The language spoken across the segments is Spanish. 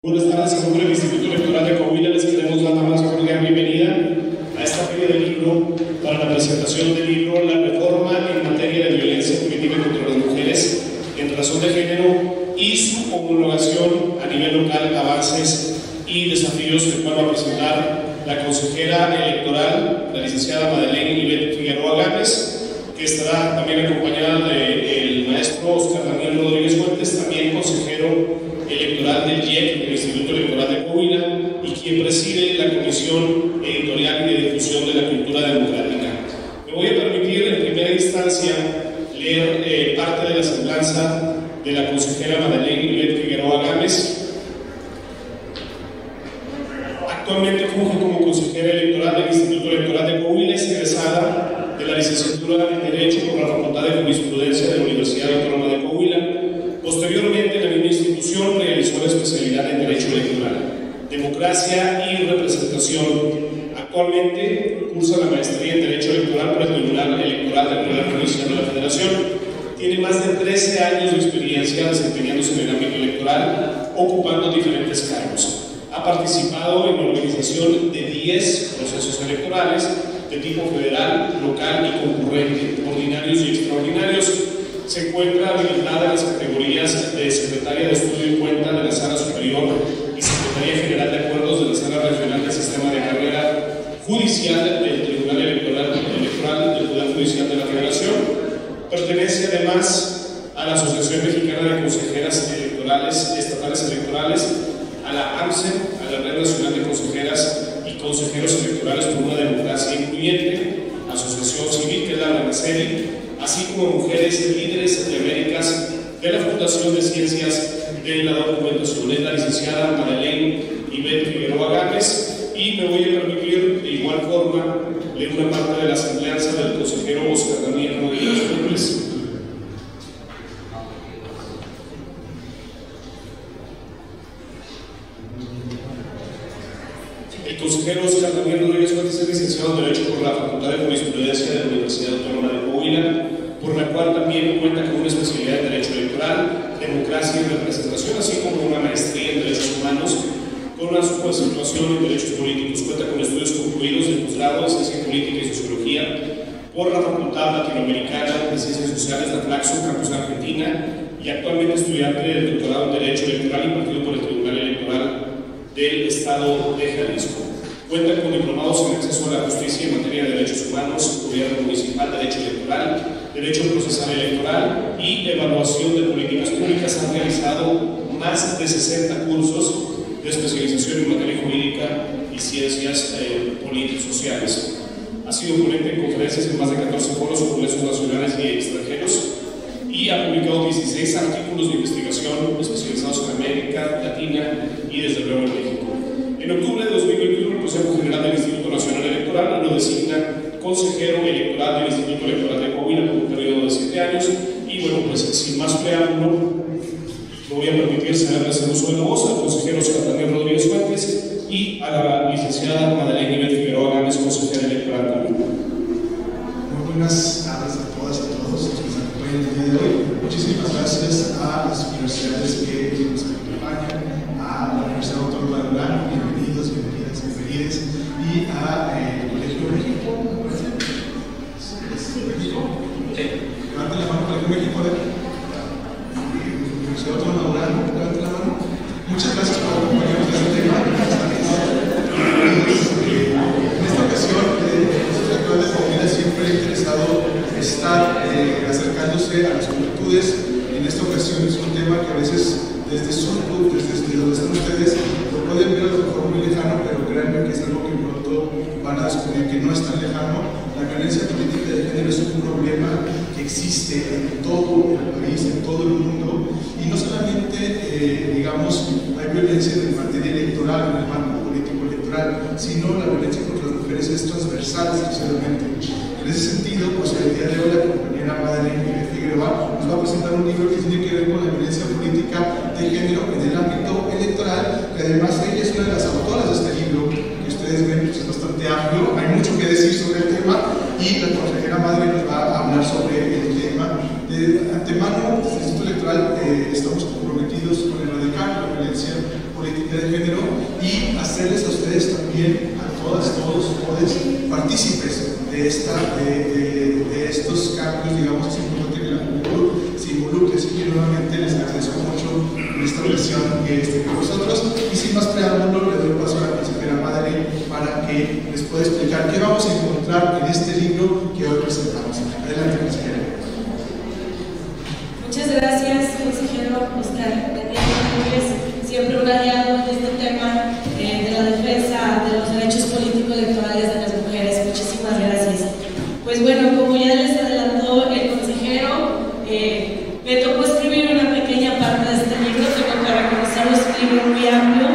Buenas tardes, en nombre del Instituto Electoral de Coahuila les queremos dar la más cordial bienvenida a esta feria del libro para la presentación del libro La reforma en materia de violencia política contra las mujeres en razón de género y su homologación a nivel local, avances y desafíos, el cual va a presentar la consejera electoral, la licenciada Madeleine Ivette Figueroa Gámez, que estará también acompañada del maestro Oscar Daniel Rodríguez Fuentes, también consejero electoral del IEC, del Instituto Electoral de Coahuila, y quien preside la Comisión Editorial y de Difusión de la Cultura Democrática. Me voy a permitir en primera instancia leer parte de la semblanza de la consejera Madeleine Ivette Figueroa Gámez. Actualmente funge como consejera electoral del Instituto Electoral de Coahuila, es egresada de la licenciatura en Derecho por la Facultad de Jurisprudencia de la Universidad Autónoma de Coahuila. Posteriormente, en la misma institución realizó la especialidad en Derecho Electoral, Democracia y Representación. Actualmente cursa la maestría en Derecho Electoral por el Tribunal Electoral del Poder Judicial de la Federación. Tiene más de 13 años de experiencia desempeñándose en el ámbito electoral, ocupando diferentes cargos. Ha participado en la organización de 10 procesos electorales de tipo federal, local y concurrente, ordinarios y extraordinarios. Se encuentra habilitada en las categorías de Secretaria de Estudio y Cuenta de la Sala Superior y Secretaría General de Acuerdos de la Sala Regional del Sistema de Carrera Judicial del Tribunal Electoral del Poder Judicial de la Federación. Pertenece además a la Asociación Mexicana de Consejeras Estatales Electorales, a la AMCE, a la Red Nacional de Consejeras y Consejeros Electorales por una Democracia Incluyente, Asociación Civil, que es la ANACERI, así como Mujeres Líderes de Américas de la Fundación de Ciencias de la Documentación. Es la licenciada Madeleine Ivette Figueroa Gámez, y me voy a permitir de igual forma leer una parte de la semblanza del consejero Oscar Daniel Rodríguez Fuentes. El consejero Oscar Daniel Rodríguez Fuentes es licenciado en Derecho por la Facultad de Jurisprudencia de la Universidad Autónoma de Coahuila, por la cual también cuenta con una especialidad en Derecho Electoral, Democracia y Representación, así como una maestría en Derechos Humanos, con una subtitulación en Derechos Políticos. Cuenta con estudios concluidos de posgrado en Ciencia Política y Sociología por la Facultad Latinoamericana de Ciencias Sociales de Flaxo, Campus Argentina, y actualmente estudiante del doctorado en Derecho Electoral impartido por el Tribunal Electoral del Estado de Jalisco. Cuenta con diplomados en acceso a la justicia en materia de derechos humanos, gobierno municipal, derecho electoral, derecho procesal electoral y evaluación de políticas públicas. Han realizado más de 60 cursos de especialización en materia jurídica y ciencias políticas sociales. Ha sido ponente en conferencias en más de 14 foros o congresos nacionales y extranjeros, y ha publicado 16 artículos de investigación especializados en América Latina y desde luego en México. En octubre de 2021, el Consejo General del Instituto Nacional Electoral lo designa consejero electoral del Instituto Electoral de Coahuila por un periodo de 7 años, y bueno, pues sin más preámbulo, me voy a permitir cederles el uso de la voz al consejero Oscar Daniel Rodríguez Fuentes y a la licenciada Madeleine Ivette Figueroa Gámez, consejera electoral también. Muy buenas tardes a todas y a todos los que nos acompañan el día de hoy. Muchísimas gracias a las universidades que nos acompañan, a la Universidad Autónoma de Durango, bienvenidos, bienvenidas, bienvenidas, y a el Colegio México. Levanten la mano, Colegio México, Universidad Autónoma de Durango, levanten la mano. Muchas gracias por acompañarnos en este tema. En esta ocasión, los electores de Coahuila siempre ha interesado estar acercándose a las juventudes. En esta ocasión es un tema que a veces desde su club, desde donde están ustedes, lo pueden ver a lo mejor muy lejano, pero créanme que es algo que pronto van a descubrir que no es tan lejano. La violencia política de género es un problema que existe en todo el país, en todo el mundo, y no solamente, digamos, hay violencia en materia electoral, en el marco político electoral, sino la violencia contra las mujeres es transversal, sinceramente. En ese sentido, pues el día de hoy la compañera Madeleine Ivette Figueroa nos va a presentar un libro que tiene que ver con la violencia política de género en el ámbito electoral, que además ella es una de las autoras de este libro, que ustedes ven, pues es bastante amplio, hay mucho que decir sobre el tema, y la consejera Madre nos va a hablar sobre el tema de De antemano, desde el Instituto Electoral estamos comprometidos con erradicar la violencia política de género y hacerles a ustedes también, a todas, todos, partícipes de estos cambios, digamos, que es importante que la juventud se involucre. Así que nuevamente les agradezco mucho por esta versión que esté con nosotros. Y sin más preámbulo, le doy paso a la consejera Madre para que les pueda explicar qué vamos a encontrar en este libro que hoy presentamos. Adelante, consejera. Muchas gracias, consejero Oscar Daniel Rodríguez, siempre un aliado en este tema de la defensa de los derechos político-electorales de las mujeres. Muchísimas gracias. Pues bueno, como ya les adelantó el consejero, me tocó escribir una pequeña parte de este libro. Tengo que reconocerlo, es un libro muy amplio,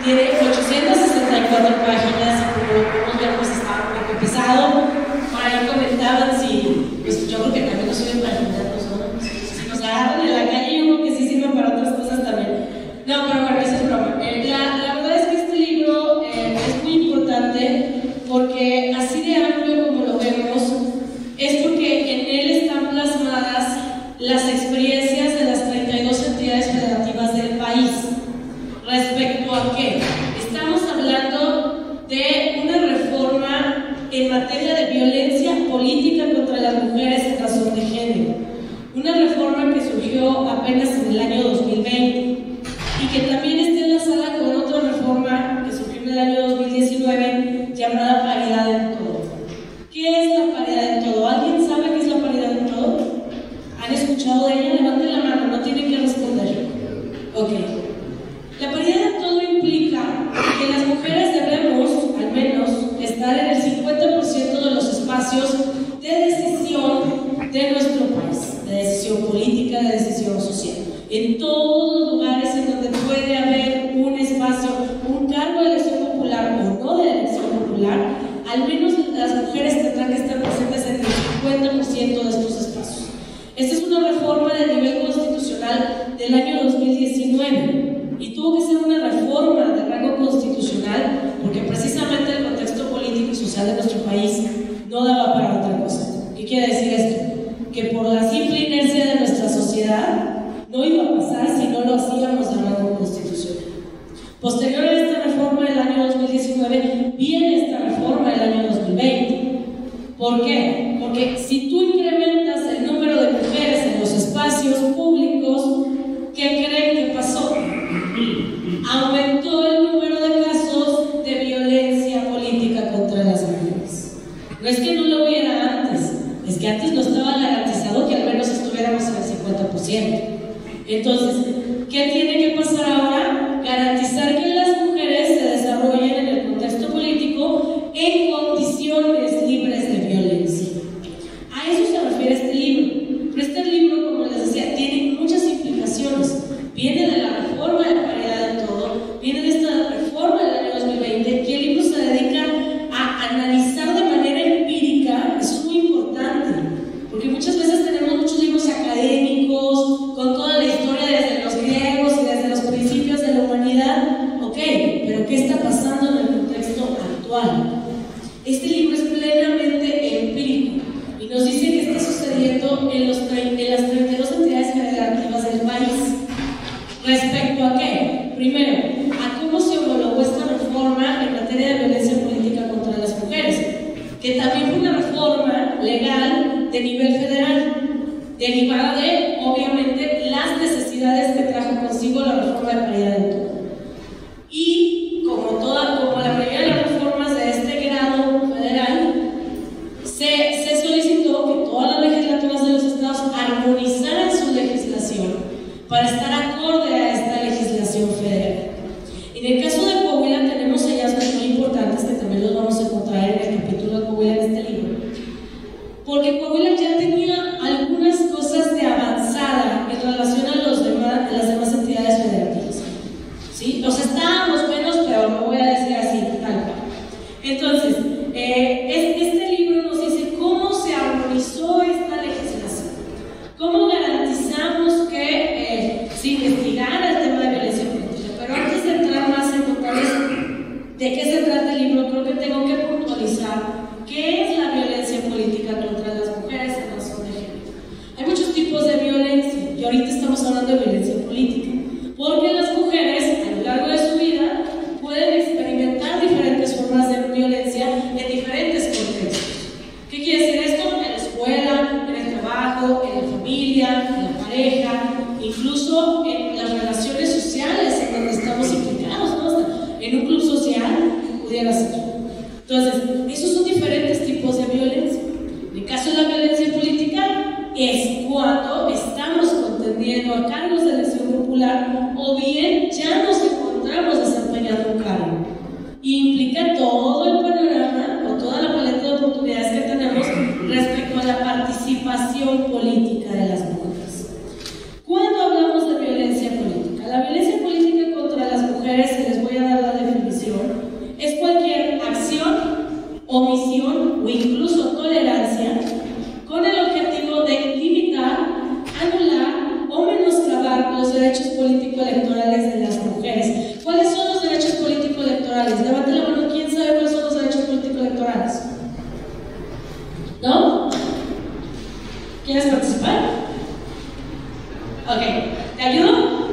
tiene 864 páginas y como podemos ver, pues está un poco pesado. Por ahí comentaban si, pues yo creo que también nos sirven para ayudarnos, ¿no? Si nos agarran en la calle, yo creo que sí sirve para otras cosas también. No, pero bueno, eso es broma. La verdad es que este libro es muy importante porque así de amplio como lo vemos, es porque en él están plasmadas las experiencias de las 32 entidades federativas del país. ¿Respecto a qué? Estamos hablando de una reforma en materia de violencia política contra las mujeres en razón de género. Una reforma que surgió apenas en el año 2020 y que también está enlazada con otra reforma que surgió en el año 2019 llamada paridad en todo. ¿Qué es la paridad en todo? ¿Alguien sabe qué es la paridad en todo? ¿Han escuchado de ella? Levanten la mano, no tienen que responder. Ok. La paridad en todo implica que las mujeres debemos, al menos, estar en el 50% de los espacios de decisión de nuestro país, de decisión política, de decisión social. En todos los lugares en donde puede haber un espacio, un cargo de elección popular o no de elección popular, al menos las mujeres tendrán que estar presentes en el 50% de estos espacios. Esta es una reforma de nivel constitucional del año 2019 y tuvo que ser una reforma de rango constitucional porque precisamente el contexto político y social de nuestro país no daba para otra cosa. ¿Qué quiere decir esto? Que por la simple inercia de nuestra sociedad no iba a pasar si no lo hacíamos de rango constitucional. Posterior a esta reforma del año 2019 viene esta reforma del año 2020. ¿Por qué? Porque si tú incrementas el número de mujeres en los espacios públicos, ¿qué creen que pasó? Aumentó el número de casos de violencia política contra las mujeres. No es que no lo hubiera antes, es que antes no estaba garantizado que al menos estuviéramos en el 50%. Entonces, ¿qué tiene que pasar ahora? Garantizar que las mujeres se desarrollen en el contexto político en condiciones libres de violencia. A eso se refiere este libro. Pero este libro, como les decía, tiene muchas implicaciones. Viene de la reforma de paridad en todo, viene de esta reforma del año 2020, que el libro se dedica a analizar de manera empírica. Eso es muy importante, porque muchas veces tenemos muchos libros académicos con toda la historia desde los griegos y desde los principios de la humanidad. Ok, pero ¿qué está pasando en el contexto actual? Este libro es plenamente empírico y nos dice qué está sucediendo en las 32 entidades federativas del país. ¿Respecto a qué? Primero, a cómo se homologó esta reforma en materia de violencia política contra las mujeres, que también fue una reforma legal de nivel federal, derivada de, obviamente, las necesidades que trajo consigo la reforma de paridad en todo. Y como la mayoría de las reformas de este grado federal, se solicitó que todas las legislaturas de los estados armonizaran su legislación para estar acorde a esta legislación federal. En el caso de Coahuila tenemos hallazgos muy importantes que también los vamos a encontrar en el capítulo de Coahuila en este libro, porque Coahuila ya tenía algunas cosas de avanzada en relación a las demás entidades federativas, ¿sí? O sea, estábamos menos, pero no voy a decir así, tal cual. Entonces, este libro nos dice cómo se armonizó esta legislación, cómo garantizamos que se investigara el tema de violencia política. Pero antes de entrar más en detalles de qué se trata el libro, creo que tengo que puntualizar qué es la violencia política contra las mujeres en razón de género. Hay muchos tipos que ahorita estamos hablando de violencia política, porque las mujeres a lo largo de su vida pueden experimentar diferentes formas de violencia en diferentes contextos. ¿Qué quiere decir esto? En la escuela, en el trabajo, en la familia, en la pareja, incluso en las relaciones sociales en donde estamos implicados, ¿no? En un club social pudiera ser. Entonces, esos son diferentes tipos de violencia. En el caso de la violencia política es cuando estamos contendiendo a cargos de elección popular o bien ya nos encontramos desempeñando un cargo. Implica todo el panorama o toda la paleta de oportunidades que tenemos respecto a la participación política de las mujeres. Cuando hablamos de violencia política, la violencia política contra las mujeres, que les voy a dar la definición, es cualquier acción, omisión o incluso tolerancia con el objetivo de limitar, anular o menoscabar los derechos político-electorales de las mujeres. ¿Cuáles son los derechos político-electorales? Levante la mano, ¿quién sabe cuáles son los derechos político-electorales? ¿No? ¿Quieres participar? Ok, ¿te ayudo?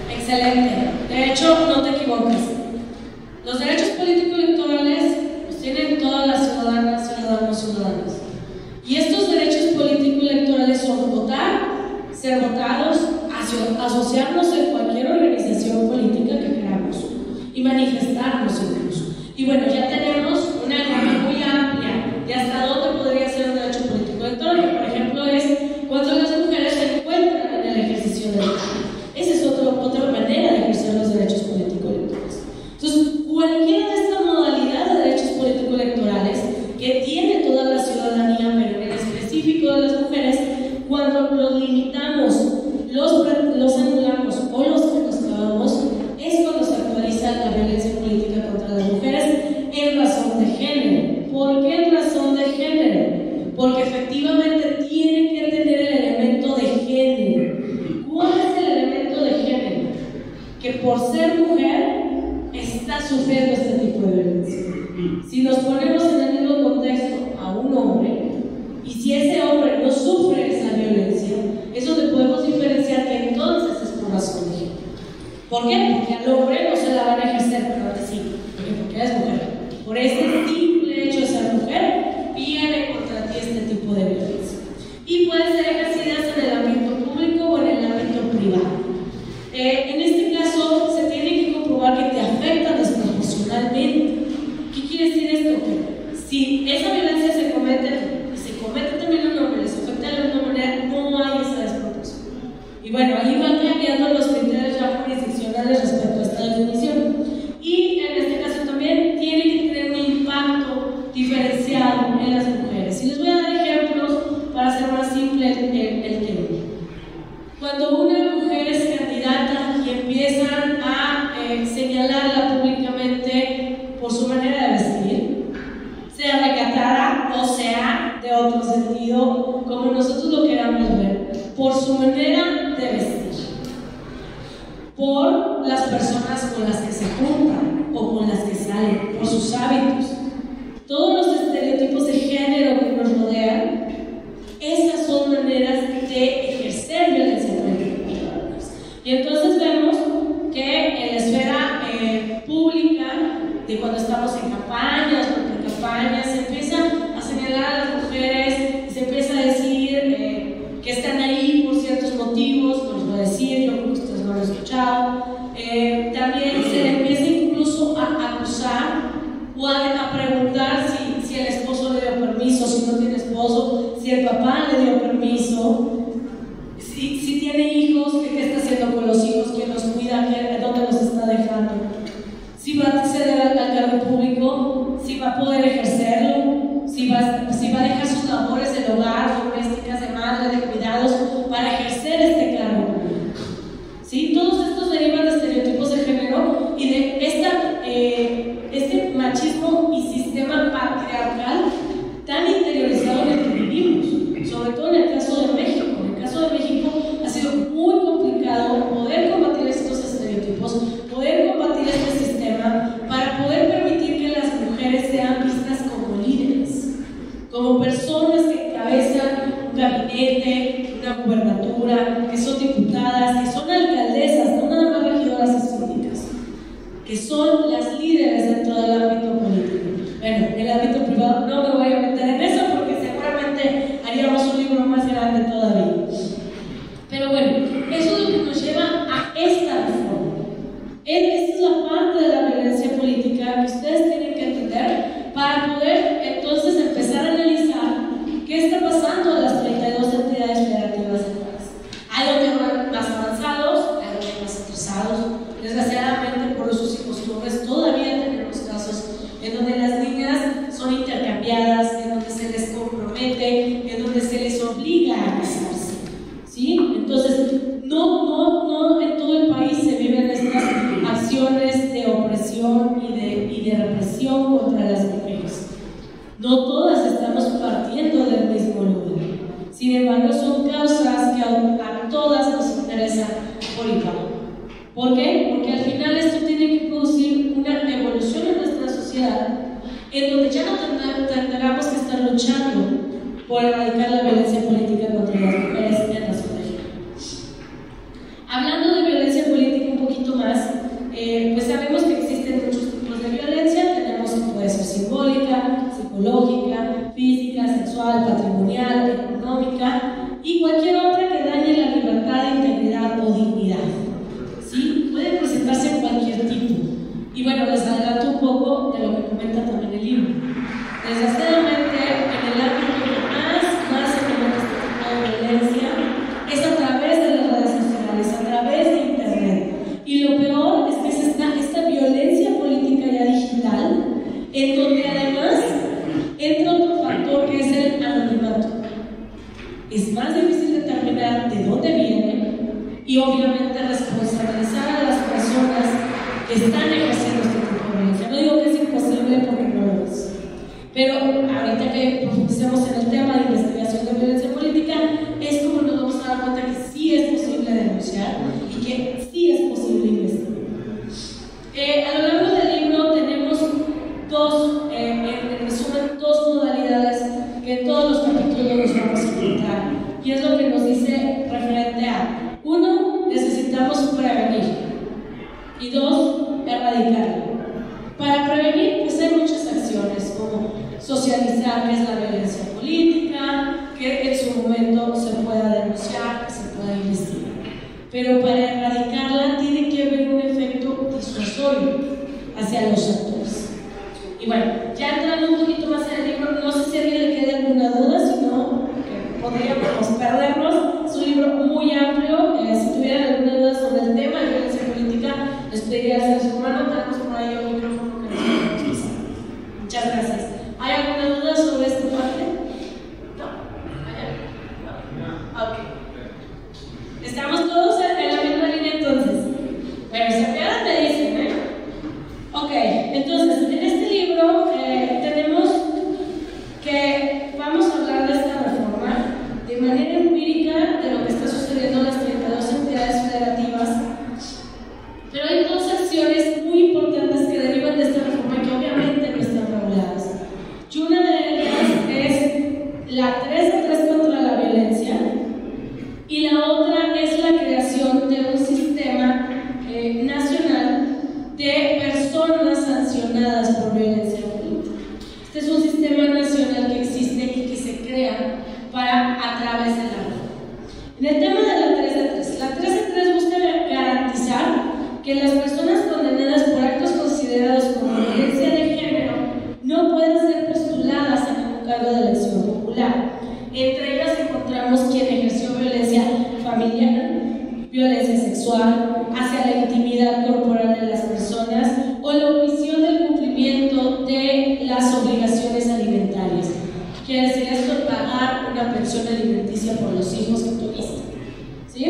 Excelente. De hecho, no te equivocas. Los derechos político-electorales los tienen todas las ciudadanas, ciudadanos. Y estos derechos político-electorales son votar, ser votados, asociarnos en cualquier organización política que queramos y manifestarnos incluso. Y bueno, ya tenemos una gama muy amplia de hasta dónde podría ser un derecho político-electoral, que por ejemplo es cuando las mujeres se encuentran en el ejercicio del derecho. Esa es otra manera de ejercer los derechos político-electorales. Entonces, cualquiera de esta modalidad de derechos político-electorales que tiene toda la ciudadanía, pero en específico de las mujeres, cuando los limitamos, los anulamos o los menoscabamos, es cuando se actualiza la violencia política contra las mujeres en razón de género. ¿Por qué en razón de género? Porque efectivamente tiene que tener el elemento de género. ¿Cuál es el elemento de género? Que por ser mujer está sufriendo este tipo de violencia. Si nos ponemos en el mismo contexto a un hombre, y si ese hombre no sufre esa violencia, es donde podemos diferenciar que entonces es por razón de género. ¿Por qué? Porque al hombre no se la van a ejercer, pero que sí, porque es mujer. Por ese simple hecho de ser mujer, viene contra ti este tipo de violencia. Y pueden ser ejercidas en el ámbito público o en el ámbito privado. En este caso, se tiene que comprobar que te afecta desproporcionalmente. ¿Qué quiere decir esto? Que si esa violencia se comete también a un hombre, les afecta de la misma manera, no hay esa desproporción. Y bueno, ahí van cambiando los criterios ya jurisdiccionales respecto a esta definición. Y en este caso también tiene que tener un impacto diferenciado en las mujeres. Y les voy a dar ejemplos para hacer más simple el tema. Cuando una mujer es candidata y empiezan a señalarla públicamente por su manera de vestir, sea recatada o sea de otro sentido, como nosotros lo queramos ver, por su manera de vestir, por las personas con las que se juntan o con las que salen, por sus hábitos, todos los estereotipos de género que nos rodean, esas son maneras de ejercer violencia política. Y entonces vemos que en la esfera pública, de cuando estamos en campañas o en campañas, se empieza a señalar a las mujeres, se empieza a decir que están ahí por ciertos motivos, no les voy a decir, yo creo que ustedes lo han escuchado. También se le empieza incluso a acusar o a preguntar si el esposo le dio permiso, si no tiene esposo, si el papá le dio permiso, si tiene hijos, qué está haciendo con los hijos, quién los cuida, dónde los está dejando, si va a acceder al cargo público, si va a poder ejercerlo, si va a dejar sus labores del hogar, domésticas, de madre, de cuidados, para ejercer este cargo público. ¿Sí? Todos estos derivan de estereotipos de género y de este machismo y sistema patriarcal tan interiorizado en el que vivimos, sobre todo en el caso de México. En el caso de México una gubernatura, que son diputadas, que son alcaldesas, no nada más regidoras históricas, que son las líderes dentro del ámbito político. Bueno, en el ámbito privado no me voy a meter en eso porque seguramente haríamos un libro más grande todavía. Pero bueno, eso es lo que nos lleva a esta reforma. Esta es la parte de la violencia política que ustedes tienen que entender para poder entonces empezar a analizar qué está pasando en las 32 entidades federativas del país. Hay donde más avanzados, hay donde más atrasados. Desgraciadamente, por usos y costumbres, todavía tenemos casos en donde las niñas son intercambiadas, en donde se les compromete, en donde se les obliga a casarse. ¿Sí? Entonces, no en todo el país se viven estas acciones de opresión y de represión contra las mujeres. No todas estamos partiendo del mismo lugar. Sin embargo, son causas que a todas nos interesan por igual. ¿Por qué? Porque al final esto tiene que producir una evolución en nuestra sociedad en donde ya no tengamos que estar luchando por erradicar la violencia política contra las mujeres en la sociedad. Hablando de violencia política un poquito más, pues sabemos que existen muchos tipos de violencia. Tenemos que puede ser simbólica, psicológica, física, sexual, patrimonial, económica y cualquier otra que dañe la libertad, integridad o dignidad. ¿Sí? Puede presentarse en cualquier tipo. Y bueno, les adelanto un poco de lo que comenta también el libro. Desgraciadamente, en el ámbito que más se comete este tipo de violencia es a través de las redes sociales, a través de internet. Y lo peor es que es esta violencia política ya digital, en donde además entra otro factor que es el anonimato. Es más difícil determinar de dónde viene y obviamente responsabilizar a las personas que están ejerciendo este tipo de violencia. No digo que es imposible porque no lo es. Pero ahorita que profundicemos en el tema de investigación de violencia política, es como nos vamos a dar cuenta que sí es posible denunciar y que sí es posible investigar. A lo largo del libro tenemos en resumen, dos modalidades que en todos los capítulos nos vamos a encontrar. Y es lo que nos dice referente a: uno, necesitamos prevenir, y dos, erradicar. Para prevenir, pues hay muchas acciones, como socializar qué es la violencia política, que en su momento se pueda denunciar, que se pueda investigar. Pero para erradicarla tiene que haber un efecto disuasorio hacia los actores. Y bueno, ya entrando un poquito más en el libro, no sé si a alguien le queda alguna duda, si no, podríamos perdernos. Es un libro muy amplio. Si tuvieran alguna duda sobre el tema de violencia política, les pediría hacer su mano. Tenemos por ahí un micrófono que nos podemos pasar. Muchas gracias. ¿Hay alguna duda sobre esta parte? ¿No? ¿No? Ok. ¿Estamos todos en la misma línea entonces? Bueno, si apenas me dicen, ¿eh? Ok, entonces, en este libro tenemos que vamos a hablar de esta reforma de manera empírica de lo que está sucediendo en las 32 entidades federativas. Pero hay dos acciones muy importantes que derivan de esta reforma que obviamente no están reguladas. Y una de ellas es la 3 contra la violencia, y la otra es la creación de un sistema nacional de personas sancionadas por violencia política. Este es un sistema nacional que existe y que se crea a través de la reforma. En el tema de la 3 la 3 busca garantizar que las personas condenadas por actos considerados como violencia de género no pueden ser postuladas a ningún cargo de elección popular. Entre ellas encontramos quien ejerció violencia familiar, violencia sexual, hacia la intimidad corporal de las personas o la omisión del cumplimiento de las obligaciones alimentarias. Quiere decir esto: pagar una pensión alimenticia por los hijos que tuviste. ¿Sí?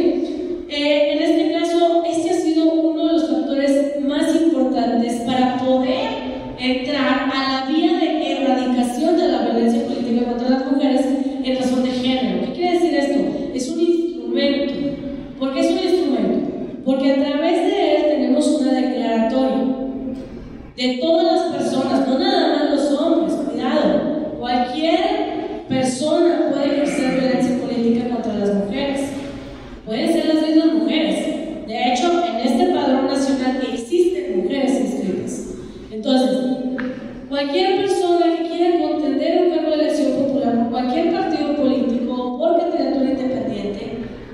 En este caso, este ha sido uno de los factores más importantes para poder entrar a la vía de erradicación de la violencia política contra las mujeres en razón de género. ¿Qué quiere decir esto? Es un instrumento. ¿Por qué es un instrumento? Porque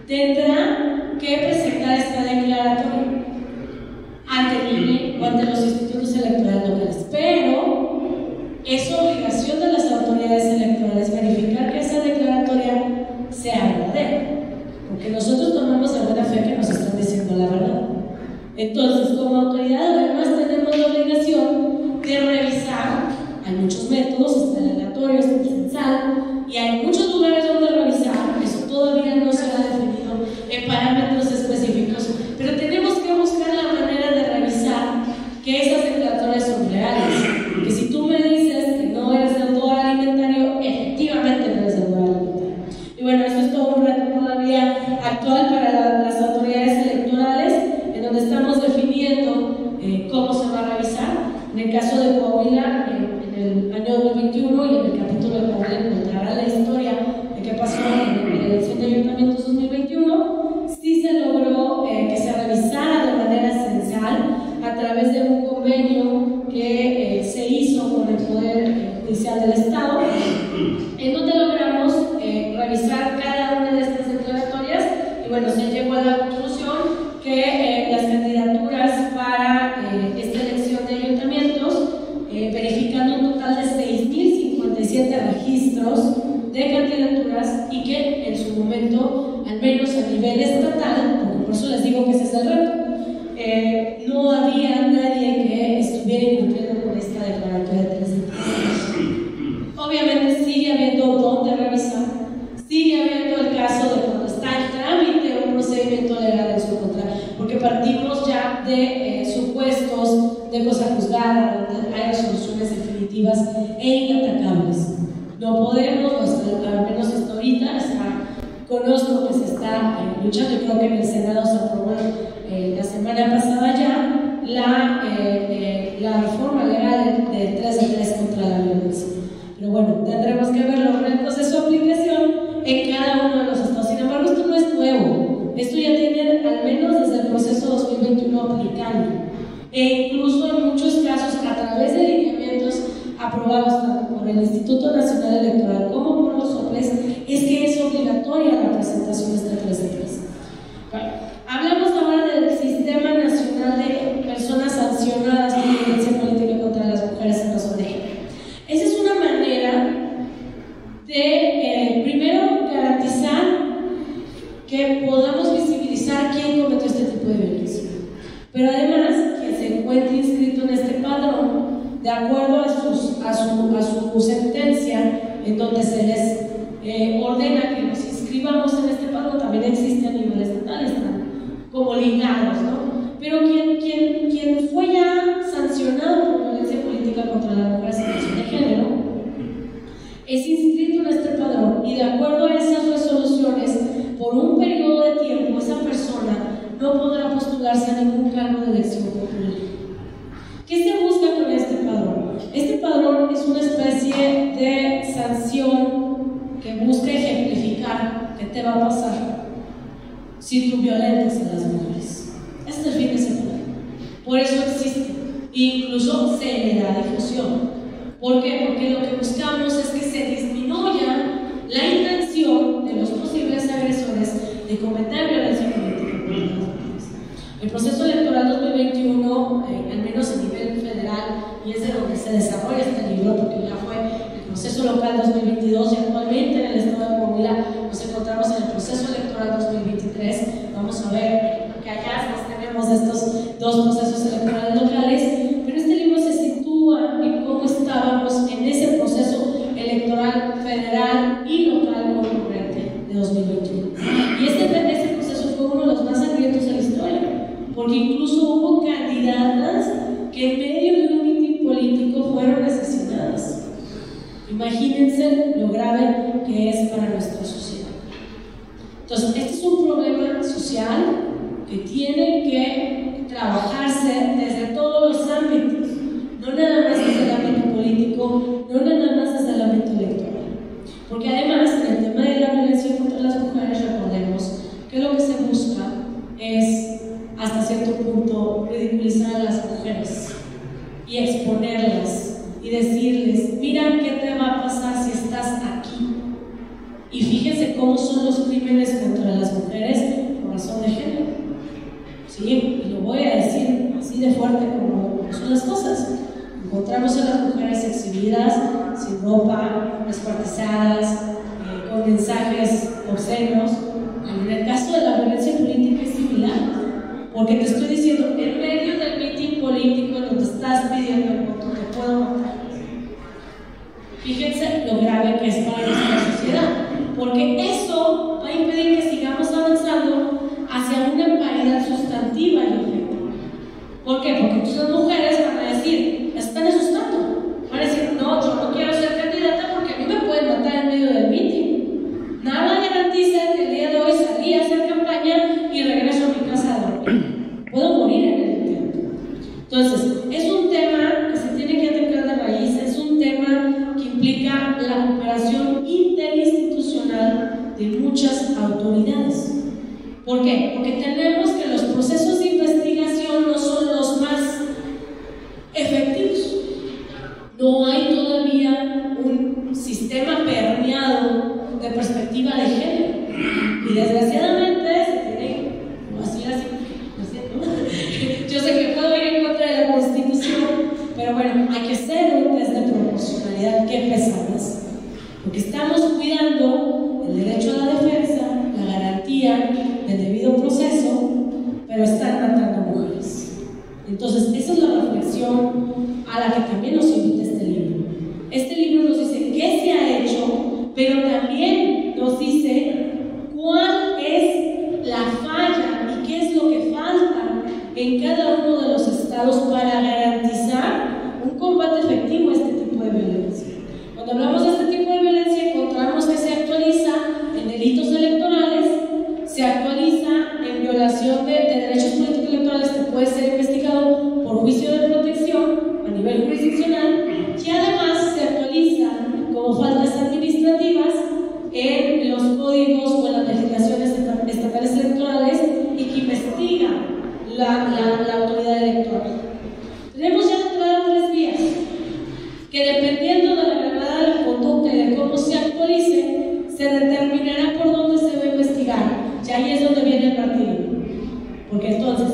tendrá que presentar esta declaratoria ante el INE o ante los institutos electorales locales, pero es obligación de las autoridades electorales verificar que esa declaratoria sea verdadera, porque nosotros tomamos de buena fe que nos están diciendo la verdad. Entonces, como autoridad, además tenemos la obligación de revisar. Hay muchos métodos, está el aleatorio, está el censal, y hay muchos lugares donde revisar. Eso todavía no se ha definido en parámetros específicos, pero tenemos que buscar la manera de revisar que esas declaratorias son reales. Que si tú me dices que no eres deudor alimentario, efectivamente no eres deudor alimentario. Y bueno, esto es todo un reto todavía actual para las autoridades electorales, en donde estamos definiendo cómo se va a revisar. En el caso de Coahuila, en el año 2021, y en el capítulo de Coahuila encontrará la historia de qué pasó en la elección de ayuntamientos 2021, sí se logró que se revisara de manera censal a través de un convenio que se hizo con el Poder Judicial del Estado, en donde logramos revisar cada una de estas declaratorias, y bueno, se llegó a la conclusión que las candidaturas para esta elección de ayuntamientos, verificando un total de 6.057 registros de candidaturas, y que en su momento, al menos a nivel estatal, porque por eso les digo que ese es el reto, no había nadie que estuviera incumpliendo con esta declaratoria de 3 de. Obviamente sigue habiendo donde revisar, sigue habiendo el caso de cuando está en trámite un procedimiento legal en su contra, porque partimos ya de supuestos de cosa juzgada, donde hay resoluciones definitivas e inatacables. No podemos, al menos hasta ahorita, conozco que se está luchando, y creo que en el Senado se aprobó la semana pasada ya la reforma legal de 3 contra la violencia. Pero bueno, tendremos que ver los retos de su aplicación en cada uno de los estados. Sin embargo, esto no es nuevo, esto ya tiene al menos desde el proceso 2021 aplicando, e incluso en muchos casos a través de lineamientos aprobados tanto por el Instituto Nacional Electoral como por los OPLES, es que es obligatoria la presentación de este 3 de 3. Bueno, hablamos ahora del Sistema Nacional de Personas Sancionadas por Violencia Política contra las Mujeres en razón de género. Esa es una manera de, primero, garantizar que podamos visibilizar quién cometió este tipo de violencia, pero además que se encuentre inscrito en este padrón de acuerdo a su sentencia, en donde se les ordena que nos inscribamos en este padrón. También existe a nivel estatal, están como ligados, ¿no? Pero quien fue ya sancionado por violencia política contra las mujeres en razón de género es inscrito en este padrón, y de acuerdo a esas resoluciones, por un periodo de tiempo, esa persona no podrá postularse a ningún cargo de elección popular. ¿Qué se busca con este padrón? Este padrón es una especie de sanción que busca ejemplificar qué te va a pasar si tú violentas a las mujeres. Este es el fin de ese padrón. Por eso existe. Incluso se le da difusión. ¿Por qué? Porque lo que buscamos es que se disminuya la intención de los posibles agresores de cometer violencia política contra las mujeres. El proceso electoral 2021, al menos a nivel federal, y es de donde se desarrolla este libro, porque ya fue el proceso local 2022, y actualmente en el estado de Coahuila nos encontramos en el proceso electoral 2023. Vamos a ver qué hallazgos tenemos de estos dos procesos electorales locales, pero este libro se sitúa en cómo estábamos en ese proceso electoral federal y local concurrente de 2021. Y ese proceso fue uno de los más sangrientos de la historia, porque incluso hubo candidatas que en medio de un mitin político fueron asesinadas. Imagínense lo grave que es para nuestra sociedad. Entonces, este es un problema social que tiene que trabajarse desde todos los ámbitos, no nada más desde el ámbito político, no nada más desde el ámbito electoral. Porque además, en el tema de la violencia contra las mujeres, recordemos que lo que se busca es, hasta cierto punto, ridiculizar a las mujeres y exponerlas y decirles: mira qué te va a pasar si estás aquí. Y fíjense cómo son los crímenes contra las mujeres encontramos a las mujeres exhibidas, sin ropa, descuartizadas, con mensajes obscenos. En el caso de la violencia política es similar, porque te estoy diciendo, en medio del mitin político donde estás pidiendo el voto, te puedo matar. Fíjense lo grave que es para nuestra sociedad, porque eso va a impedir que sigamos avanzando hacia una paridad sustantiva y efectiva. ¿Por qué? Porque muchas mujeres van a decir, me están asustando, van a decir, no, yo no quiero ser candidata porque a mí me pueden matar en medio del mitin. Nada garantiza que el día de hoy salí a hacer campaña y regreso a mi casa a dormir. Puedo morir en el intento. Entonces, es un tema que se tiene que atacar de raíz, es un tema que implica la cooperación interinstitucional de muchas autoridades. ¿Por qué? Porque tenemos que los procesos de investigación no son los más efectivos. No hay todavía un sistema permeado de perspectiva de género. Y desgraciadamente se tiene, yo sé que puedo ir en contra de la Constitución, pero bueno, hay que hacer un test de proporcionalidad que pesa más. Porque estamos cuidando el derecho a la defensa, la garantía del debido proceso, pero están matando mujeres. Entonces, esa es la reflexión a la que también nos invita este libro. Este libro nos dice qué se ha hecho, pero también nos dice cuál es la falla y qué es lo que falta en cada uno de los estados para garantizar un combate efectivo a este tipo de violencia. Cuando hablamos de este tipo de violencia, encontramos que se actualiza en delitos electorales, se actualiza en violación de derechos políticos electorales que puede ser investigado por juicio de protección a nivel jurisdiccional, y además se actualiza como faltas administrativas en los códigos o en las legislaciones estatales electorales y que investiga la autoridad electoral. Tenemos ya de entrada 3 vías que, dependiendo de la gravedad de la conducta y de cómo se actualice, se determinará por dónde se va a investigar. Y ahí es donde viene el martirio. Porque entonces,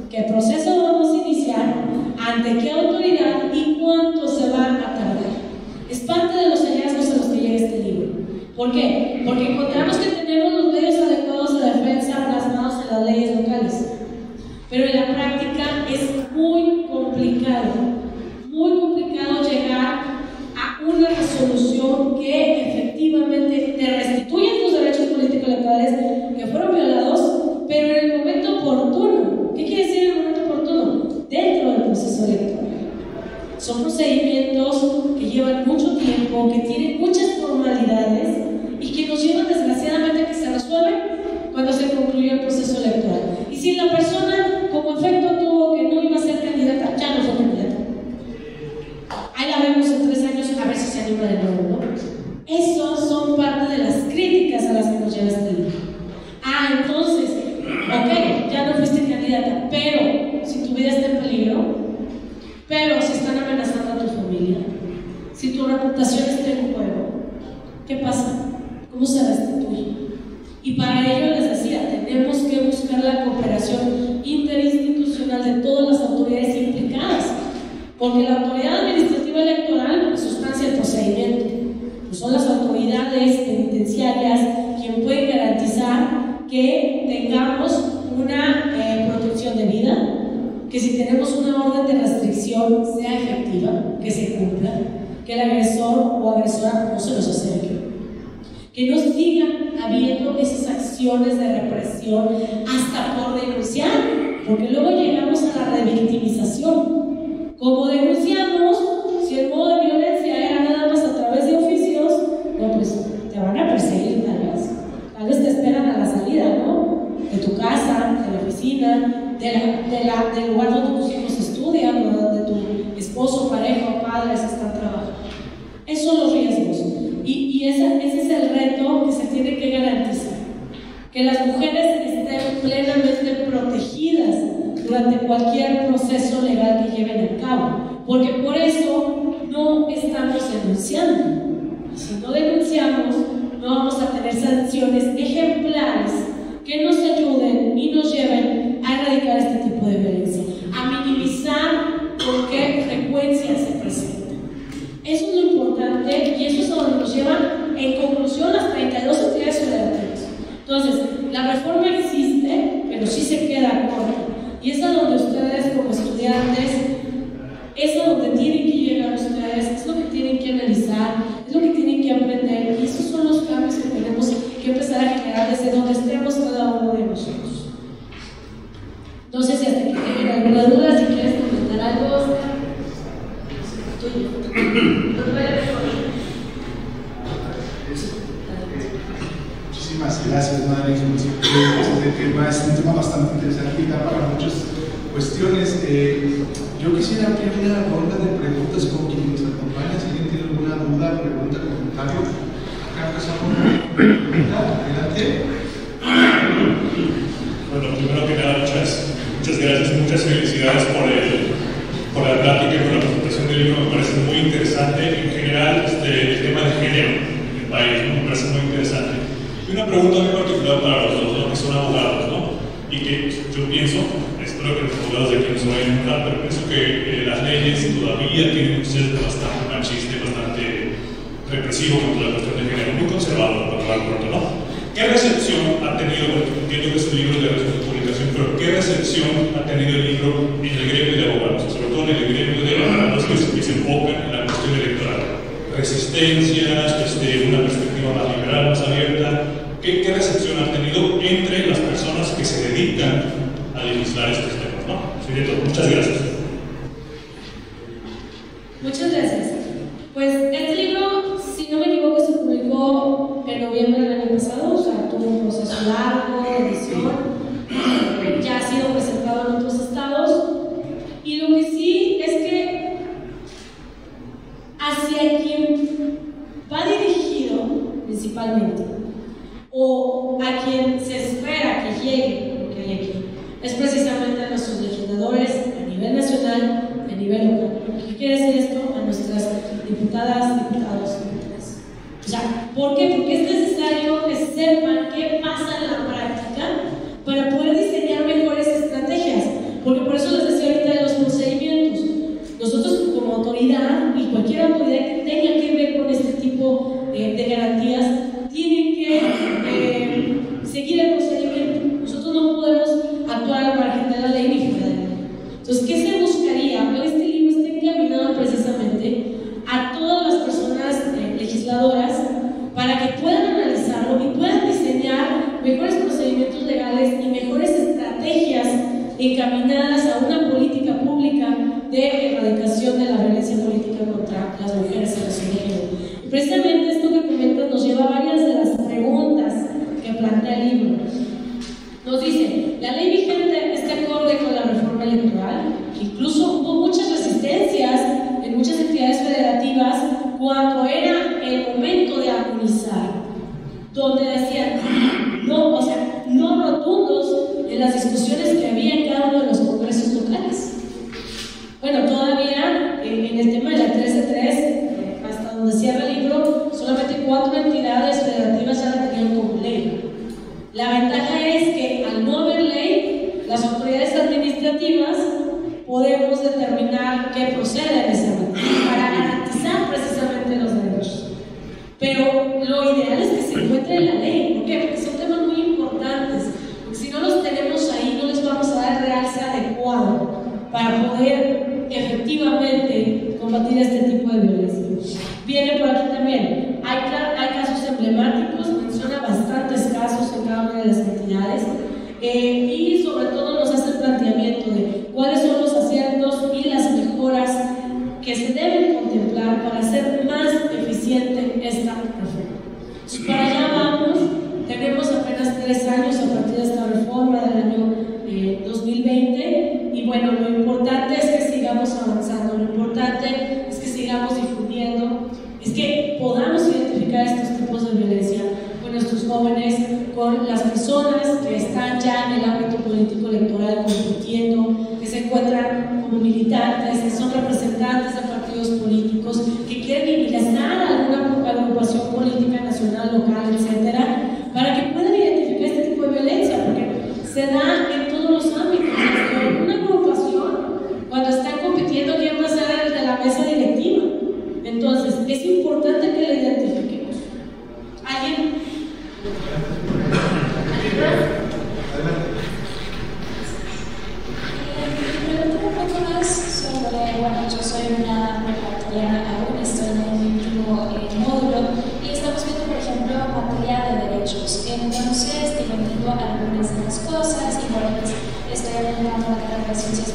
¿qué proceso vamos a iniciar? ¿Ante qué autoridad? ¿Y cuánto se va a tardar? Es parte de los hallazgos a los que llega este libro. ¿Por qué? Porque encontramos que tenemos los medios adecuados de defensa plasmados en las leyes locales. Pero en la práctica es muy complicado llegar a una resolución que efectivamente te restituya tus derechos políticos electorales que fueron violados, pero en el momento oportuno. ¿Qué quiere decir en el momento oportuno? Dentro del proceso electoral. Son procedimientos que llevan mucho tiempo, que tienen muchas formalidades y que nos llevan desgraciadamente a que se resuelven cuando se concluyó el proceso electoral. Y si la persona como efecto tuvo que no iba a ser candidata, ya no fue candidata. Ahí la vemos en 3 años, a ver si se anima de nuevo, ¿no? Esos son parte de las críticas a las que nos lleva este libro. Entonces, ok, ya no fuiste candidata, pero si tu vida está en peligro, pero si están amenazando a tu familia, si tu reputación está en juego, ¿qué pasa? ¿Cómo se restituye? Y para ello les decía, tenemos que buscar la cooperación interinstitucional de todas las autoridades implicadas, porque la autoridad administrativa electoral sustancia el procedimiento, pues son las autoridades penitenciarias quien pueden garantizar que tengamos una protección de vida, que si tenemos una orden de restricción sea efectiva, que se cumpla, que el agresor o agresora no se nos acerque, que no sigan habiendo esas acciones de represión hasta por denunciar, porque luego llegamos a la revictimización. Como denunciamos, si el modo de violencia era nada más a través de oficios, no, pues te van a perseguir tal vez te esperan a la salida, ¿no? De tu casa, de la oficina, del lugar donde tus hijos estudian, o donde tu esposo, pareja o padres están trabajando. Esos son los riesgos. Y ese es el reto que se tiene que garantizar. Que las mujeres estén plenamente protegidas durante cualquier proceso legal que lleven a cabo. Porque por eso no estamos denunciando. Y si no denunciamos, no vamos a tener sanciones ejemplares que nos ayuden y nos lleven a erradicar este tipo de violencia, a minimizar con qué frecuencia se presenta. pero sí se queda corto. Y es a donde ustedes como estudiantes, es a donde tienen que llegar ustedes, es lo que tienen que analizar, es lo que tienen que aprender, y esos son los cambios que tenemos que empezar a generar desde donde estemos cada uno de nosotros. No sé si hasta aquí tienen alguna duda, si quieres comentar algo, Oscar. Muchísimas gracias, Madre. Como siempre, este tema es un tema bastante interesante y da para muchas cuestiones. Yo quisiera abrir una ronda de preguntas con quien nos acompaña. Si alguien tiene alguna duda, pregunta, comentario. Acá empezamos con una pregunta. Adelante. Bueno, primero que nada, muchas gracias, muchas felicidades por la plática y por la presentación del libro. Me parece muy interesante. En general, el tema de género en el país, ¿no? Me parece muy interesante. Y una pregunta muy particular para los dos, ¿no? Que son abogados, ¿no? Y que yo pienso, espero que los abogados de aquí no se vayan a enojar, pero pienso que las leyes todavía tienen un sesgo bastante machista, bastante represivo contra la cuestión de género, muy conservador, para hablar pronto, ¿no? ¿Qué recepción ha tenido, porque entiendo que es un libro de publicación, pero qué recepción ha tenido el libro en el gremio de abogados, sobre todo en el gremio de abogados que se enfocan en la cuestión electoral? Resistencias, una perspectiva más liberal, más abierta. ¿Qué recepción ha tenido entre las personas que se dedican a legislar estos temas, ¿no? Sería todo. Muchas gracias. Muchas gracias. Pues este libro, si no me equivoco, se publicó en noviembre del año pasado, o sea, tuvo un proceso largo de edición, ya ha sido presentado en otros estados, y lo que sí es que hacia quien va dirigido principalmente, o a quien se espera que llegue, porque hay aquí, es precisamente a nuestros legisladores a nivel nacional, a nivel local. ¿Qué quiere decir esto? A nuestras diputadas, diputados, diputadas. O sea, ¿por qué? Porque es necesario que sepan qué pasa en la práctica para poder diseñar mejores estrategias. Porque por eso les decía ahorita de los procedimientos. Nosotros como autoridad y cualquier autoridad que tenga que ver con este tipo de garantías tiene que seguir el procedimiento. Nosotros no podemos actuar al margen de la ley ni fuera de la ley. Entonces, ¿qué se buscaría? Pues este libro está encaminado precisamente a todas las personas legisladoras para que puedan analizarlo y puedan diseñar mejores procedimientos legales y mejores estrategias encaminadas a una política pública de erradicación de la violencia política contra las mujeres en relación de género. Y precisamente esto que comentas nos lleva a varias de las preguntas que plantea el libro. Nos dice, la ley vigente está acorde con la reforma electoral. Incluso hubo muchas resistencias en muchas entidades federativas cuando era el momento de armonizar, donde decían no, o sea, no rotundos en las discusiones que había en cada uno de los congresos locales. Bueno, todavía en el tema de la 13.3, hasta donde cierra el libro, solamente 4 entidades federativas ya la tenían como ley. La ventaja es que al no haber ley, las autoridades administrativas podemos determinar qué procede en esa materia para garantizar precisamente los derechos. Pero lo ideal es que se encuentre en la ley. ¿Por qué? Porque son temas muy importantes. Porque si no los tenemos ahí, no les vamos a dar el realce adecuado para poder efectivamente combatir este tipo de violencia. Viene por aquí también. Hay casos emblemáticos, menciona bastantes casos en cada una de las entidades. Y sobre todo nos hace el planteamiento de cuáles son los aciertos y las mejoras que se deben contemplar para hacer más eficiente esta reforma. Y para allá vamos, tenemos apenas 3 años a partir de esta reforma del año 2020, y bueno, lo importante es que sigamos avanzando, lo importante es que sigamos difundiendo, es que podamos identificar estos tipos de violencia con nuestros jóvenes, con las personas que están ya en el ámbito político electoral compitiendo, que se encuentran como militantes, que son representantes de partidos políticos, que quieren ingresar a alguna agrupación política nacional, local, etcétera, para que puedan identificar este tipo de violencia, porque se da en todos los ámbitos. En una agrupación, cuando están compitiendo, ¿quién va a ser el de la mesa directiva? Entonces, es importante que la identifiquemos. ¿Alguien?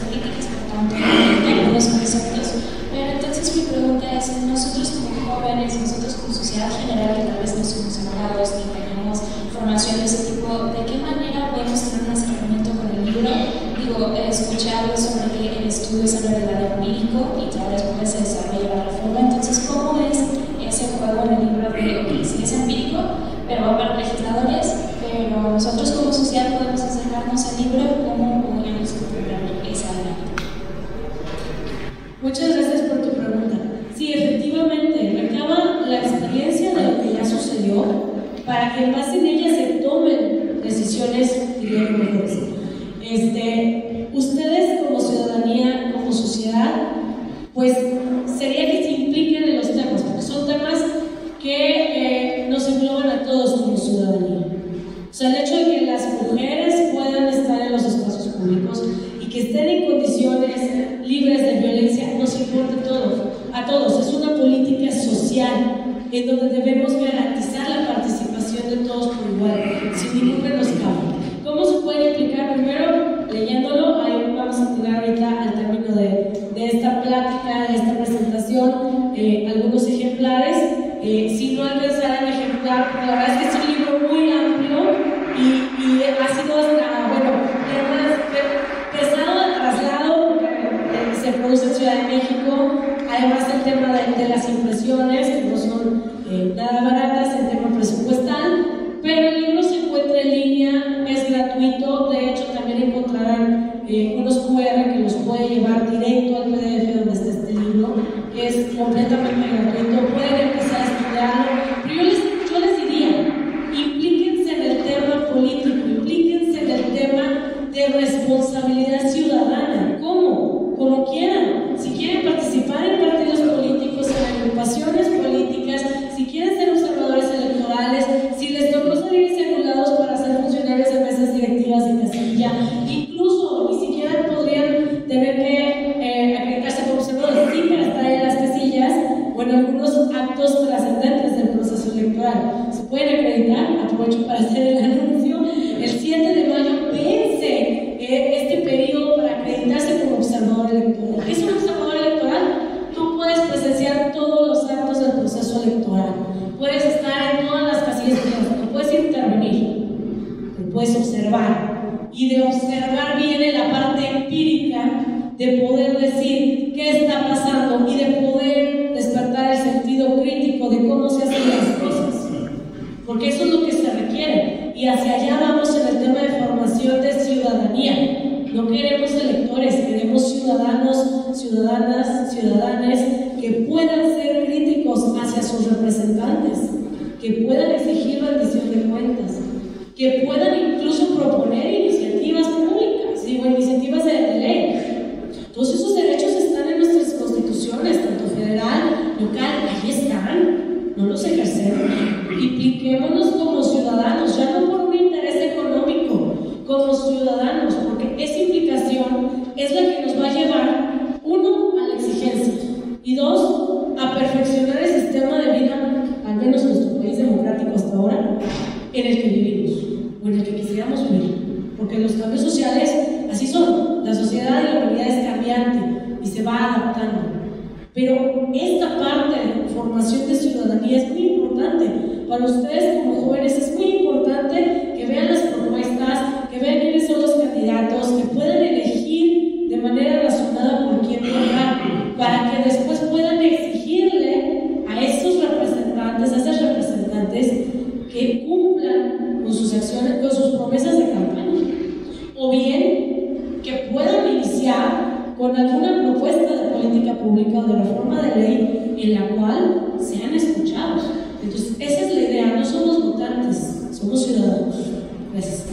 políticas, por tanto, algunos conceptos. Pero entonces mi pregunta es, nosotros como jóvenes, nosotros como sociedad general, que tal vez no somos abogados ni tenemos formación de ese tipo, ¿de qué manera podemos tener un acercamiento con el libro? Digo, he escuchado sobre que el estudio es en realidad empírico y tal vez después se desarrolla la reforma. Entonces, ¿cómo es ese juego en el libro de que sí es empírico, pero va para legisladores, pero nosotros como sociedad podemos acercarnos al libro? ¿Cómo podríamos comprar esa idea? Muchas gracias por tu pregunta. Sí, efectivamente, recaba la experiencia de lo que ya sucedió para que en base en ella se tomen decisiones, diría, mejores. Ustedes como ciudadanía, como sociedad, pues sería que se impliquen en los temas, porque son temas que nos engloban a todos como ciudadanía. O sea, el hecho de que las mujeres puedan estar en los espacios públicos y que estén en condiciones libres de violencia nos importa a todos. Es una política social en donde debemos garantizar la participación de todos por igual, sin ningún menoscabo. ¿Cómo se puede implicar? Primero, leyéndolo, ahí vamos a tirar ahorita al término de esta plática, de esta presentación, algunos ejemplares. Si no alcanzaran a ejemplar, la verdad es que es un libro muy amplio y ha sido hasta, pesado de traslado, porque se produce en Ciudad de México. Además, el tema de las impresiones, que no son nada baratas, el tema presupuestal, pero el libro se encuentra en línea, es gratuito. De hecho, también encontrarán unos QR que los puede llevar directo al PDF donde está este libro, que es completamente gratuito. Pueden empezar a estudiarlo, pero yo les diría, implíquense en el tema político, implíquense en el tema de responsabilidad ciudadana. ¿Cómo? Como quieran. Si quieren participar en partidos políticos, en agrupaciones políticas, si quieren ser observadores electorales, si les tocó salirse anulados para ser funcionarios de mesas directivas de casilla, incluso ni siquiera podrían tener que acreditarse como observadores, sí, para estar en las casillas o en algunos actos trascendentes del proceso electoral. Se pueden acreditar, aprovecho para hacer el anuncio, el 7 de mayo vence este periodo para acreditarse como observador electoral. ¿Qué es un observador electoral? Tú puedes presenciar todos los actos del proceso electoral, puedes estar en todas las casillas, no puedes intervenir, pero puedes observar. Y de observar viene la parte empírica de poder decir qué está pasando y de poder despertar el sentido crítico de cómo se hacen las cosas, porque eso es lo que se requiere. Y hacia allá vamos en el tema de formación de ciudadanía. No queremos electores, queremos ciudadanos, ciudadanes que puedan ser críticos hacia sus representantes, que puedan exigir rendición de cuentas, que puedan incluso proponer iniciativas públicas, iniciativas de ley. Todos esos derechos están en nuestras constituciones, tanto federal, local, ahí están, no los ejercemos. Impliquémonos como ciudadanos, ya no por un interés económico, como ciudadanos, porque esa implicación es la que nos va a llevar, uno, a la exigencia, y dos, a perfeccionar el sistema de vida, al menos en nuestro país democrático hasta ahora, en el que vivimos, o en el que quisiéramos vivir, porque los cambios sociales así son. La sociedad y la humanidad es cambiante y se va adaptando, pero esta parte de formación de ciudadanía es muy importante. Para ustedes como jóvenes es muy importante que vean las propuestas, que vean quiénes son los candidatos, que puedan elegir de manera razonada por quién votar, para que después puedan exigirle a esos representantes, a esas representantes, que cumplan con sus acciones, con sus promesas de campaña, o bien que puedan iniciar con alguna propuesta de política pública o de reforma de ley en la cual sean escuchados. Entonces, esa es la idea, no somos votantes, somos ciudadanos. Gracias.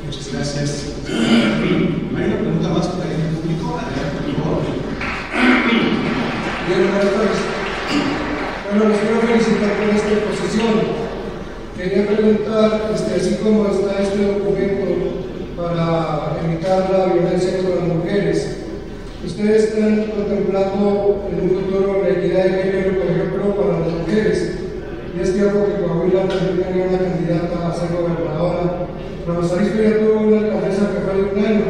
Muchas gracias. Hay una pregunta más por ahí en el público. Adelante, por favor. Bien, buenas tardes. Bueno, les quiero felicitar por esta exposición. Quería preguntar, así como está este documento para evitar la violencia contra las mujeres, ¿ustedes están contemplando en un futuro la equidad de género, por ejemplo, para las mujeres? Y es cierto que Coahuila también tenía una candidata a ser gobernadora. Rosa Isla ya tuvo una alcaldesa que fue de un año.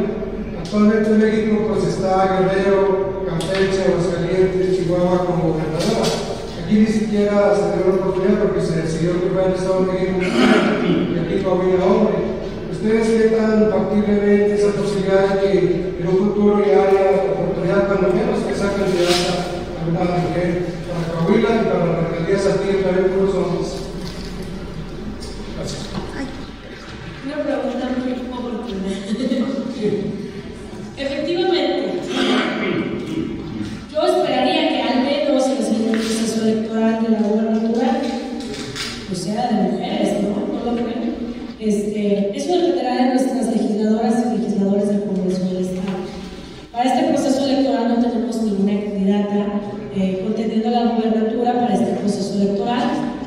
Actualmente en México pues está Guerrero, Campeche, Aguascalientes, Chihuahua como gobernadora. Aquí ni siquiera se dio la oportunidad porque se decidió que fuera el Estado de México y aquí Coahuila hombre. ¿Ustedes qué tan factiblemente esa posibilidad de que en un futuro ya haya oportunidad, cuando menos, que esa candidata a una mujer para Coahuila y para la alcaldía Saltillo también por los hombres? Gracias. Una pregunta muy oportuna. Efectivamente, yo esperaría que al menos el siguiente proceso electoral de la gubernatura pues sea de mujeres, ¿no? ¿No lo creen? Eso dependerá de nuestras legisladoras y legisladores del Congreso del Estado. Para este proceso electoral no tenemos ninguna candidata contendiendo la gubernatura para este proceso electoral.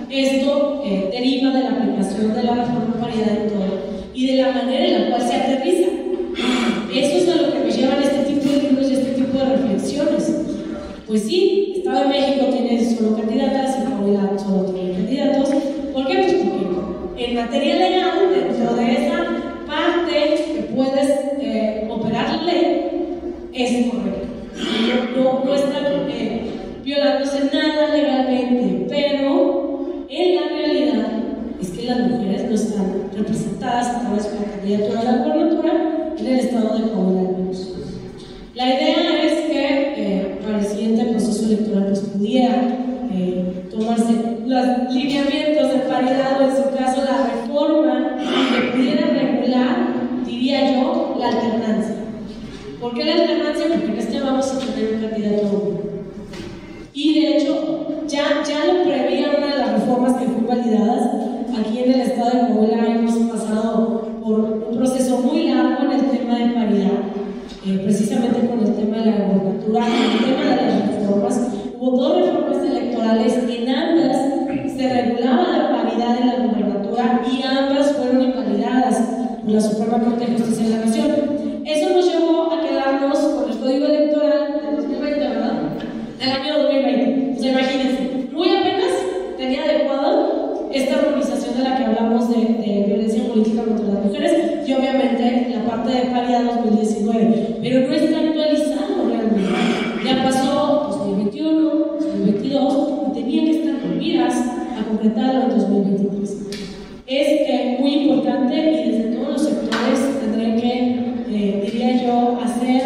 Esto deriva de la aplicación de la reforma paridad en todo y de la manera en la cual se aterriza. Eso es a lo que nos llevan este tipo de libros y este tipo de reflexiones. Pues sí, el Estado de México tiene solo candidatas y Coahuila solo tiene candidatos. ¿Por qué? Pues porque en materia legal, dentro de esa parte que puedes operar la ley, es correcto. No están violándose nada legalmente, pero en la realidad es que las mujeres no están representadas a través de la candidatura a la gubernatura en el estado de Coahuila. La idea es que para el siguiente proceso electoral pues, pudiera tomarse los lineamientos de paridad o en su caso la reforma que pudiera regular, diría yo, la alternancia. ¿Por qué la alternancia? Porque en este vamos a tener un candidato único. Y de hecho, ya lo preveía una de las reformas que fueron validadas. Aquí en el estado de Coahuila hemos pasado por un proceso muy largo en el tema de paridad, precisamente con el tema de la gubernatura, el tema de las reformas. Hubo dos reformas electorales, en ambas se regulaba la paridad en la gubernatura y ambas fueron invalidadas por la Suprema Corte de Justicia de la Nación. Eso nos llevó a quedarnos con el Código Electoral del 2020, ¿verdad? Del año 2020. O sea, imagínense, muy apenas tenía adecuado esta organización de la que hablamos de violencia política contra las mujeres y obviamente la parte de paridad 2019, pero no está actualizado realmente. Ya pasó 2021, 2022 y tenía que estar con miras a concretarlo en 2023. Es muy importante y desde todos los sectores tendrán que, diría yo, hacer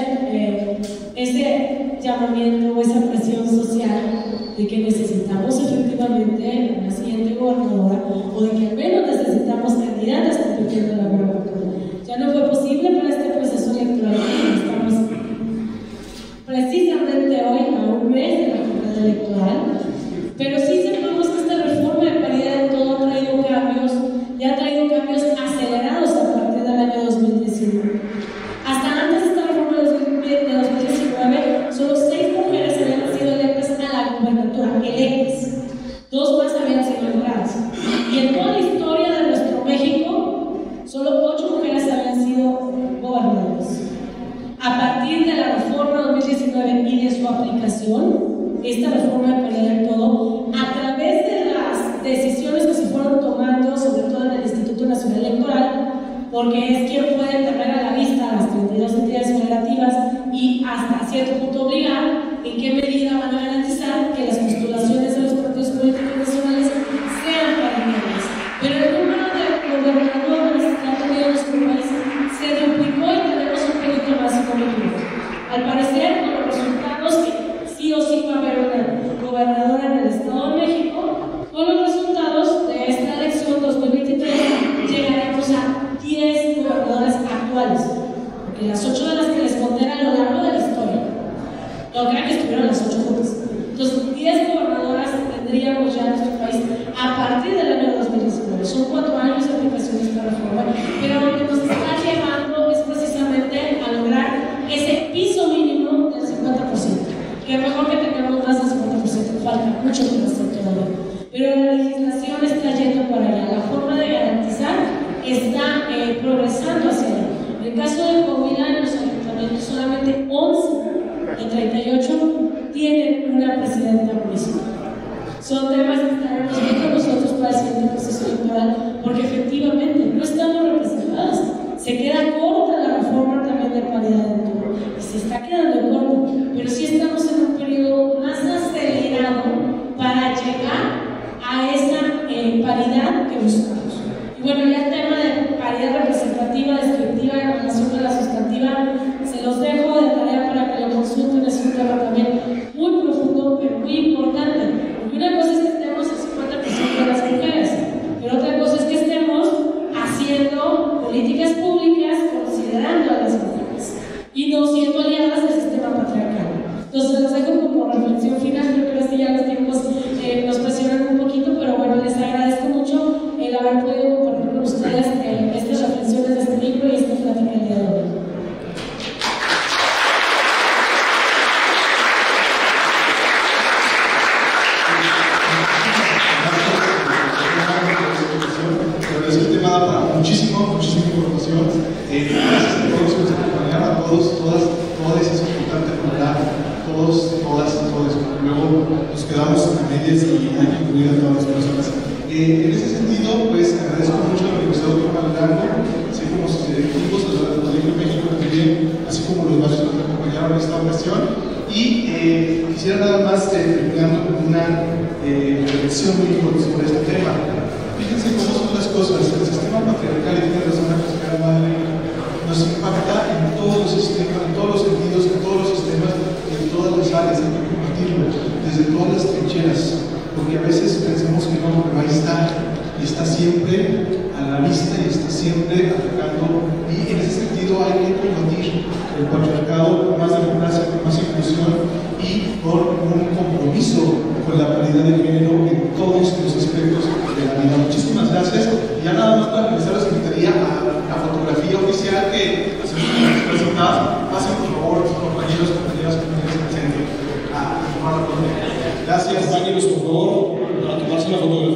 ese llamamiento o esa presión social de que necesitamos efectivamente una siguiente gobernadora o de que al menos necesitamos candidatas compitiendo en la gubernatura. Ya no fue posible para este proceso electoral que estamos precisamente hoy a un mes de la jornada electoral, pero sí sepamos que esta reforma de paridad en todo ha traído cambios, ya ha traído cambios acelerados a partir del año 2019. Hasta antes de esta reforma de 2019, solo 6 mujeres habían sido electas a la gubernatura, electas. 2 más habían sido nombradas. Y en toda la historia de nuestro México, solo 8 mujeres habían sido gobernadoras. A partir de la reforma 2019 y de su aplicación, esta reforma de paridad en todo, a través de las decisiones que se fueron tomando, sobre todo en el Instituto Nacional Electoral, porque es quien puede tener a la vista a las 32 entidades federativas y hasta cierto punto obligar en qué medida van a garantizar que las postulaciones de los partidos políticos nacionales sean paritarias. Pero el número de gobernadores que han tenido nuestro país se duplicó y tenemos un poquito más competitivo. Al parecer, con los resultados que sí o sí va a haber una gobernadora en el Estado de México, con los resultados de esta elección 2023 llegaremos a 10 gobernadoras actuales, porque las 8 de las que les conté a lo largo de la historia, no crean que estuvieron las 8 juntas. Entonces, 10 gobernadoras tendríamos ya en nuestro país a partir del año 2019. Son 4 años de aplicación de esta reforma, pero lo que nos está llevando es precisamente a lograr ese piso mínimo del 50%, que es mejor que tengamos más del 50%, falta mucho que hacer todavía. Pero la legislación está yendo para allá, la forma de garantizar está progresando hacia allá. En el caso de Coahuila, en los ayuntamientos solamente 11 de 38 tienen una presidenta municipal. Son temas que estaremos viendo nosotros para el siguiente proceso electoral, porque efectivamente no estamos representadas. Se queda corta la reforma también de paridad. se está quedando corto, pero sí estamos en un periodo más acelerado para llegar a esa paridad que buscamos. Y bueno, ya el tema de paridad representativa, descriptiva, en relación a la sustantiva, se los dejo de tarea para que lo consulten. Es un tema también muy profundo, pero muy importante. Porque una cosa es que estemos el 50% de las mujeres, pero otra cosa es que estemos haciendo políticas públicas considerando a las mujeres y no siendo aliadas del sistema patriarcal. Entonces los dejo como reflexión final. Yo creo que ya los tiempos nos presionan un poquito, pero bueno, les agradezco mucho el haber podido compartir con ustedes estas reflexiones de este libro y esta plática el día de hoy. Pero ese tema da para muchísima información. Gracias a todos que nos acompañaron, a todos, todas, es importante hablar, todas. Luego nos quedamos a medias y hay que incluir a todas las personas. En ese sentido, pues agradezco mucho a la Universidad Autónoma de Durango, así como sus directivos, a la Colegio México también, así como los varios que nos acompañaron en esta ocasión. Y quisiera nada más terminando con una reflexión muy importante sobre este tema. Fíjense cómo son las cosas. El sistema patriarcal, y tiene razón la consejera Madre, nos impacta en todos los sistemas, en todos los sentidos, en todos los sistemas, en todas las áreas. Hay que combatirlo desde todas las trincheras, porque a veces pensamos que no, pero ahí está, y está siempre a la vista y está siempre atacando. Y en ese sentido hay que combatir el patriarcado con más democracia, con más inclusión y con un compromiso con la paridad de género en todos los aspectos de la vida. Muchísimas gracias. Y ya nada más para empezar, les invitaría a la fotografía oficial que hacemos presentadas. Pasen por favor, compañeras presentes a tomar la fotografía. Gracias. Compañeros, por favor, a tomarse la fotografía.